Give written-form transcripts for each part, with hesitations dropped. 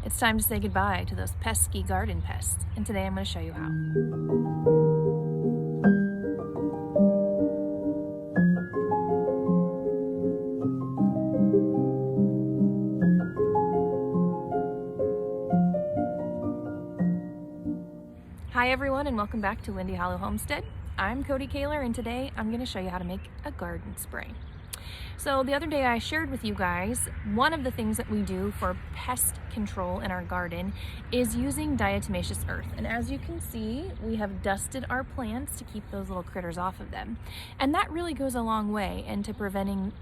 It's time to say goodbye to those pesky garden pests, and today I'm going to show you how. Hi everyone, and welcome back to Windy Hollow Homestead. I'm Cody Kaler, and today I'm going to show you how to make a garden spray. So the other day I shared with you guys one of the things that we do for pest control in our garden is using diatomaceous earth. And as you can see, we have dusted our plants to keep those little critters off of them. And that really goes a long way into preventing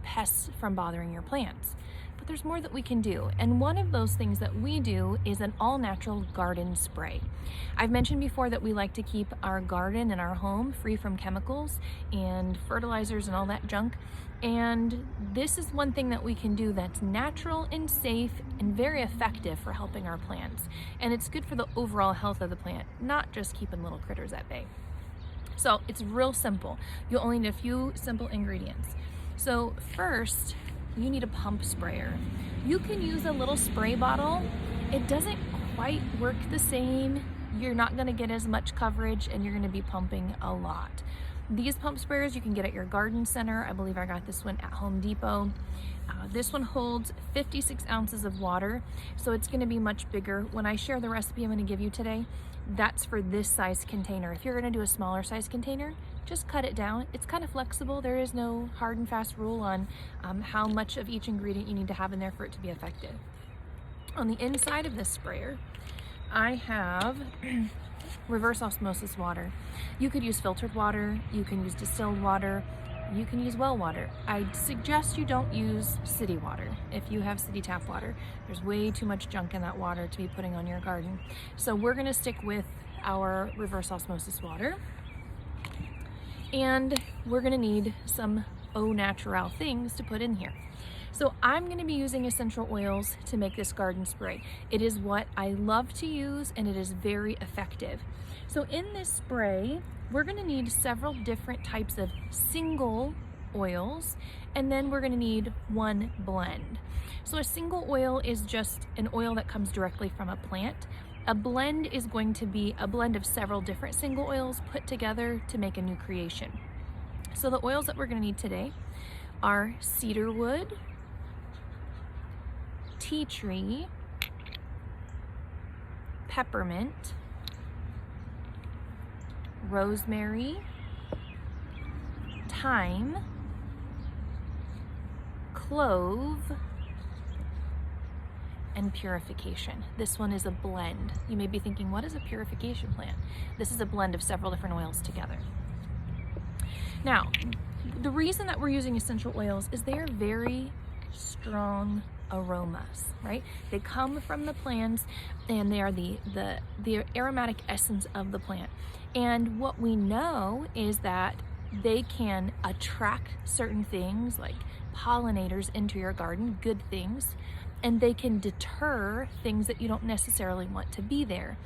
pests from bothering your plants. But there's more that we can do, and one of those things that we do is an all-natural garden spray. I've mentioned before that we like to keep our garden and our home free from chemicals and fertilizers and all that junk, and this is one thing that we can do that's natural and safe and very effective for helping our plants, and it's good for the overall health of the plant, not just keeping little critters at bay. So it's real simple. You'll only need a few simple ingredients. So first, you need a pump sprayer. You can use a little spray bottle. It doesn't quite work the same. You're not gonna get as much coverage, and you're gonna be pumping a lot. These pump sprayers you can get at your garden center. I believe I got this one at Home Depot. This one holds 56 ounces of water, so it's gonna be much bigger. When I share the recipe I'm gonna give you today, that's for this size container. If you're gonna do a smaller size container, just cut it down. It's kind of flexible. There is no hard and fast rule on how much of each ingredient you need to have in there for it to be effective. On the inside of this sprayer, I have reverse osmosis water. You could use filtered water, you can use distilled water, you can use well water. I suggest you don't use city water. If you have city tap water, there's way too much junk in that water to be putting on your garden. So we're gonna stick with our reverse osmosis water. And we're gonna need some au naturel things to put in here. So I'm gonna be using essential oils to make this garden spray. It is what I love to use, and it is very effective. So in this spray, we're gonna need several different types of single oils, and then we're gonna need one blend. So a single oil is just an oil that comes directly from a plant. A blend is going to be a blend of several different single oils put together to make a new creation. So the oils that we're going to need today are cedarwood, tea tree, peppermint, rosemary, thyme, clove, and purification. This one is a blend. You may be thinking, what is a purification plant? This is a blend of several different oils together. Now, the reason that we're using essential oils is they are very strong aromas, right? They come from the plants, and they are the aromatic essence of the plant. And what we know is that they can attract certain things like pollinators into your garden, good things, and they can deter things that you don't necessarily want to be there.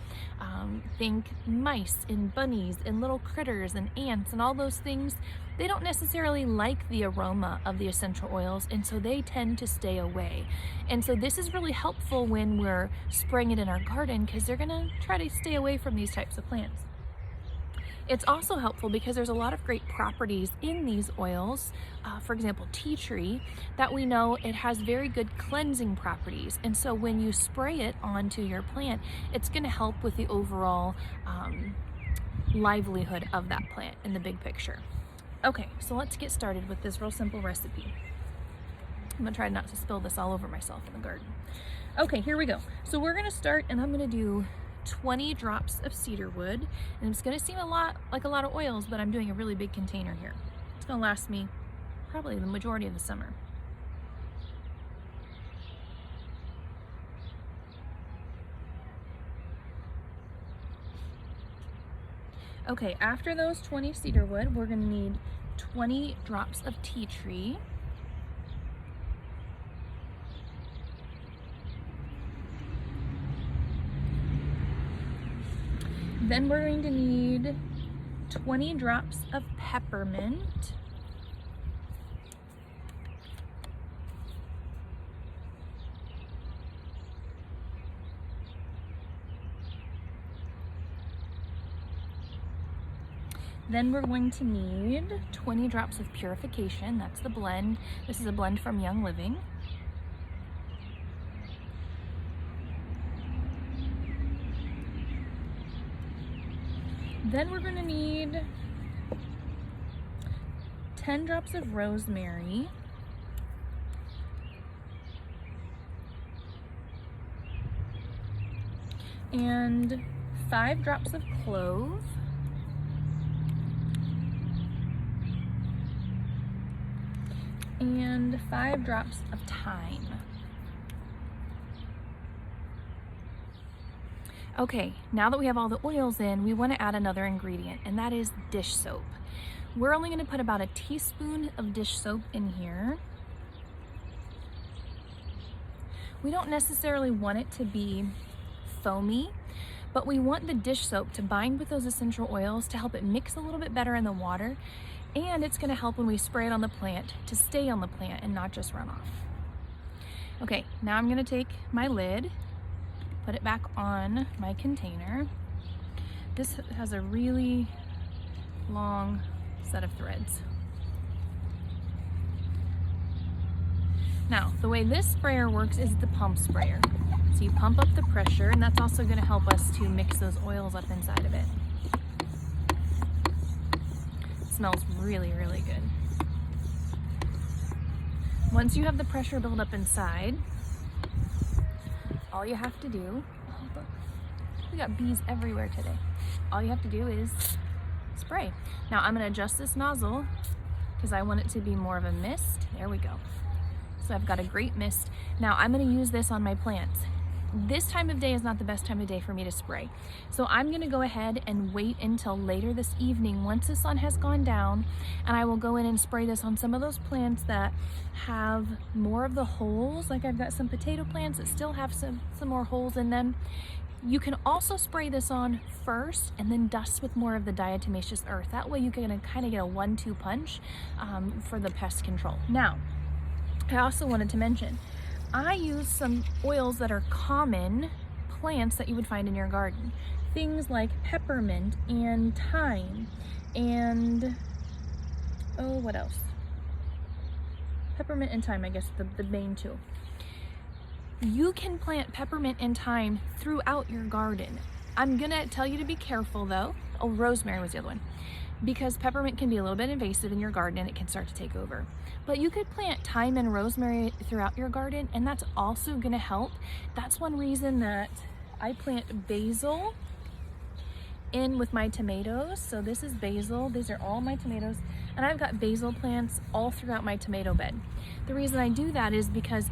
Think mice and bunnies and little critters and ants and all those things. They don't necessarily like the aroma of the essential oils, and so they tend to stay away. And so this is really helpful when we're spraying it in our garden, because they're gonna try to stay away from these types of plants. It's also helpful because there's a lot of great properties in these oils. For example, tea tree, that we know it has very good cleansing properties. And so when you spray it onto your plant, it's gonna help with the overall livelihood of that plant in the big picture. Okay, so let's get started with this real simple recipe. I'm gonna try not to spill this all over myself in the garden. Okay, here we go. So we're gonna start, and I'm gonna do 20 drops of cedarwood, and it's going to seem like a lot of oils, but I'm doing a really big container here. It's going to last me probably the majority of the summer. Okay, after those 20 cedarwood, we're going to need 20 drops of tea tree. Then we're going to need 20 drops of peppermint. Then we're going to need 20 drops of Purification. That's the blend. This is a blend from Young Living. Then we're going to need 10 drops of Rosemary. And 5 drops of Clove. And 5 drops of Thyme. Okay, now that we have all the oils in, we want to add another ingredient, and that is dish soap. We're only going to put about a teaspoon of dish soap in here. We don't necessarily want it to be foamy, but we want the dish soap to bind with those essential oils to help it mix a little bit better in the water, and it's going to help when we spray it on the plant to stay on the plant and not just run off. Okay, now I'm going to take my lid, put it back on my container. This has a really long set of threads. Now, the way this sprayer works is the pump sprayer. So you pump up the pressure, and that's also going to help us to mix those oils up inside of it. It smells really, really good. Once you have the pressure build up inside, all you have to do, oh look, we got bees everywhere today. All you have to do is spray. Now I'm going to adjust this nozzle because I want it to be more of a mist. There we go. So I've got a great mist. Now I'm going to use this on my plants. This time of day is not the best time of day for me to spray. So I'm going to go ahead and wait until later this evening once the sun has gone down, and I will go in and spray this on some of those plants that have more of the holes. Like I've got some potato plants that still have some more holes in them. You can also spray this on first and then dust with more of the diatomaceous earth. That way you can kind of get a 1-2 punch for the pest control. Now, I also wanted to mention, I use some oils that are common plants that you would find in your garden. Things like peppermint and thyme and, oh, what else? Peppermint and thyme, I guess, the main two. You can plant peppermint and thyme throughout your garden. I'm gonna tell you to be careful though. Oh, rosemary was the other one. Because peppermint can be a little bit invasive in your garden and it can start to take over. But you could plant thyme and rosemary throughout your garden, and that's also gonna help. That's one reason that I plant basil in with my tomatoes. So this is basil, these are all my tomatoes, and I've got basil plants all throughout my tomato bed. The reason I do that is because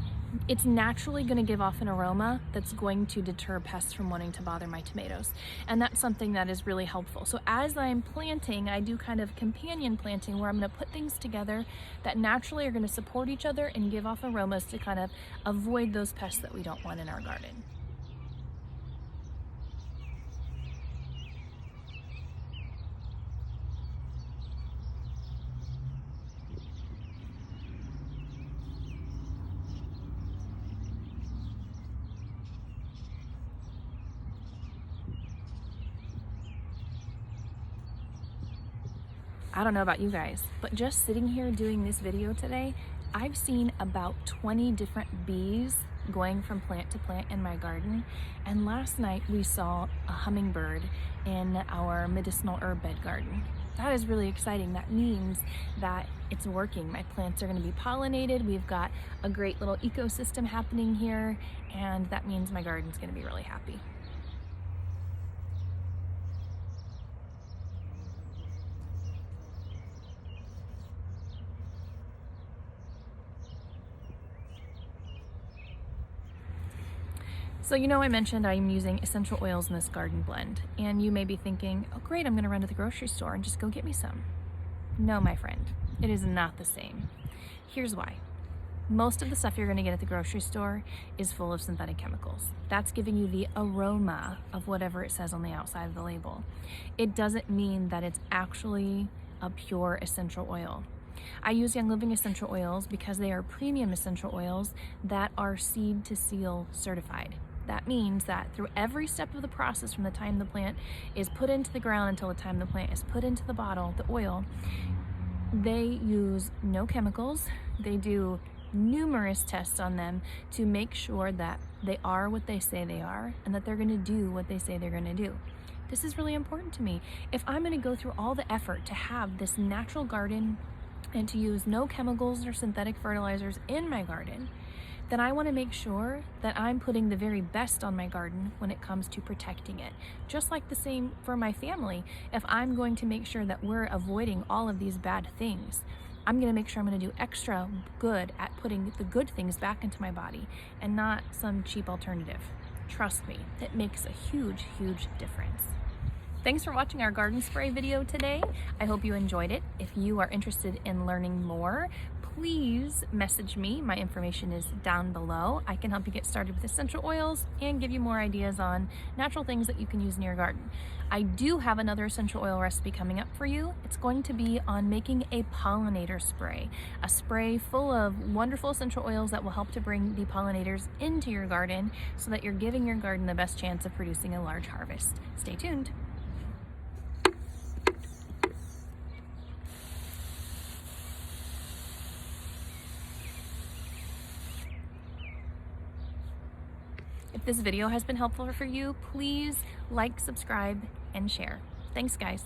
it's naturally going to give off an aroma that's going to deter pests from wanting to bother my tomatoes. And that's something that is really helpful. So as I'm planting, I do kind of companion planting where I'm going to put things together that naturally are going to support each other and give off aromas to kind of avoid those pests that we don't want in our garden. I don't know about you guys, but just sitting here doing this video today, I've seen about 20 different bees going from plant to plant in my garden. And last night we saw a hummingbird in our medicinal herb bed garden. That is really exciting. That means that it's working. My plants are going to be pollinated. We've got a great little ecosystem happening here, and that means my garden's going to be really happy. So you know, I mentioned I'm using essential oils in this garden blend, and you may be thinking, oh great, I'm gonna run to the grocery store and just go get me some. No, my friend, it is not the same. Here's why. Most of the stuff you're gonna get at the grocery store is full of synthetic chemicals. That's giving you the aroma of whatever it says on the outside of the label. It doesn't mean that it's actually a pure essential oil. I use Young Living essential oils because they are premium essential oils that are seed to seal certified. That means that through every step of the process, from the time the plant is put into the ground until the time the plant is put into the bottle, the oil, they use no chemicals. They do numerous tests on them to make sure that they are what they say they are and that they're going to do what they say they're going to do. This is really important to me. If I'm going to go through all the effort to have this natural garden and to use no chemicals or synthetic fertilizers in my garden, then I want to make sure that I'm putting the very best on my garden when it comes to protecting it. Just like the same for my family, if I'm going to make sure that we're avoiding all of these bad things, I'm going to make sure I'm going to do extra good at putting the good things back into my body and not some cheap alternative. Trust me, it makes a huge, huge difference. Thanks for watching our garden spray video today. I hope you enjoyed it. If you are interested in learning more, please message me. My information is down below. I can help you get started with essential oils and give you more ideas on natural things that you can use in your garden. I do have another essential oil recipe coming up for you. It's going to be on making a pollinator spray, a spray full of wonderful essential oils that will help to bring the pollinators into your garden so that you're giving your garden the best chance of producing a large harvest. Stay tuned. If this video has been helpful for you, please like, subscribe, and share. Thanks, guys.